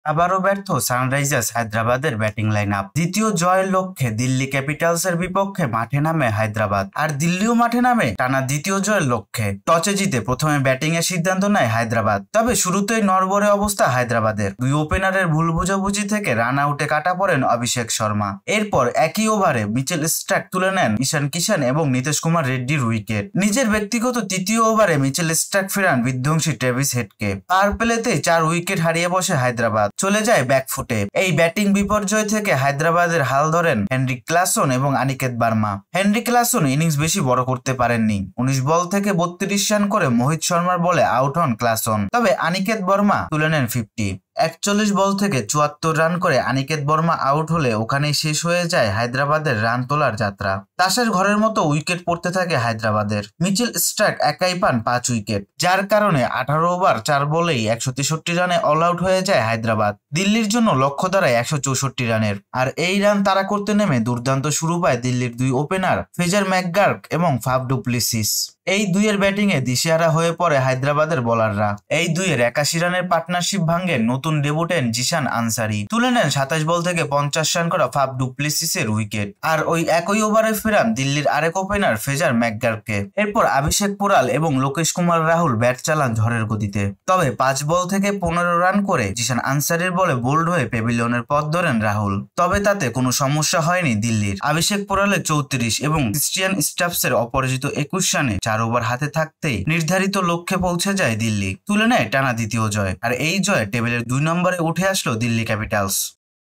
আবারও ব্যর্থ সানরাইজার্স হায়দ্রাবাদের ব্যাটিং লাইন আপ। দ্বিতীয় জয়ের লক্ষ্যে দিল্লি ক্যাপিটালসের বিপক্ষে মাঠে নামে হায়দ্রাবাদ, আর দিল্লিও মাঠে নামে টানা দ্বিতীয় জয়ের লক্ষ্যে। টসে জিতে প্রথমে ব্যাটিং এর সিদ্ধান্ত নেয় হায়দ্রাবাদ। তবে শুরুতেই নড়বড়ে অবস্থা হায়দ্রাবাদের। দুই ওপেনারের ভুল বুঝাবুঝি থেকে রান আউটে কাটা পড়েন অভিষেক শর্মা। এরপর একই ওভারে মিচেল স্টার্ক তুলে নেন ঈশান কিষান এবং নীতিশ কুমার রেড্ডির উইকেট। নিজের ব্যক্তিগত তৃতীয় ওভারে মিচেল স্টার্ক ফেরান বিধ্বংসী ট্রেভিস হেডকে। পাওয়ার প্লেতেই 4 উইকেট হারিয়ে বসে হায়দ্রাবাদ, চলে যায় ব্যাকফুটে। এই ব্যাটিং বিপর্যয় থেকে হায়দ্রাবাদের হাল ধরেন হেনরিক ক্লাসন এবং Aniket Verma. Heinrich Klaasen innings বেশি বড় করতে পারেননি। 19 বল থেকে 32 রান করে মোহিত শর্মার বলে আউট হন ক্লাসন। তবে অনিকেত বার্মা তুলে নেন 50। 41 বল থেকে 74 রান করে অনিকেত বার্মা আউট হলে ওখানেই শেষ হয়ে যায় হায়দ্রাবাদের রান তোলার যাত্রা। তাসের ঘরের মতো উইকেট পড়তে থাকে হায়দ্রাবাদের। মিচেল স্টার্ক একাই পান 5 উইকেট, যার কারণে 18 ওভার 4 বলেই 163 রানে অল আউট হয়ে যায় হায়দ্রাবাদ। দিল্লির জন্য লক্ষ্য দাঁড়ায় 164 রানের। আর এই রান তাড়া করতে নেমে দুর্দান্ত শুরু পায় দিল্লির দুই ওপেনার ফ্রেজার ম্যাকগার্ক এবং ফাফ ডু প্লেসিস। এই দুইয়ের ব্যাটিং এ দিশেহারা হয়ে পড়ে হায়দ্রাবাদের বোলাররা। এই দুইয়ের 81 রানের পার্টনারশিপ ভাঙে নতুন ডেবুটেন্ট জিশান আনসারি। তুলে নেন 27 বল থেকে 50 রান করা ফাফ ডু প্লেসিসের উইকেট। আর ওই একই ওভারে ফেরান দিল্লির আরেক ওপেনার ফ্রেজার ম্যাকগার্ককে। এরপর অভিষেক পোরাল এবং লোকেশ কুমার রাহুল ব্যাট চালান ঝড়ের গতিতে। তবে 5 বল থেকে 15 রান করে জিশান আনসারির বলে বোল্ড হয়ে প্যাভিলিয়নের পথ ধরেন রাহুল। তবে তাতে কোনো সমস্যা হয়নি দিল্লির। অভিষেক পোরালের 34 এবং ক্রিস্টিয়ান স্টাফসের অপরাজিত 21 রানে 4 ওভার হাতে থাকতেই নির্ধারিত লক্ষ্যে পৌঁছে যায় দিল্লি। তুলে নেয় টানা দ্বিতীয় জয়। আর এই জয়ে টেবিলের 2 নম্বরে উঠে আসলো দিল্লি ক্যাপিটালস।